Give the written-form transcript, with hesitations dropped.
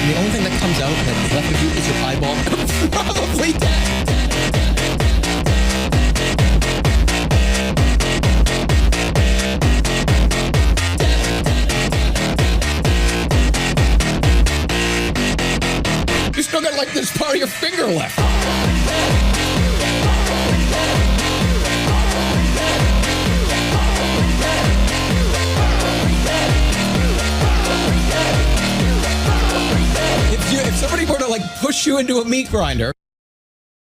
And the only thing that comes out that's left of you is your eyeball. Probably dead. You still got like this part of your finger left. If somebody were to like push you into a meat grinder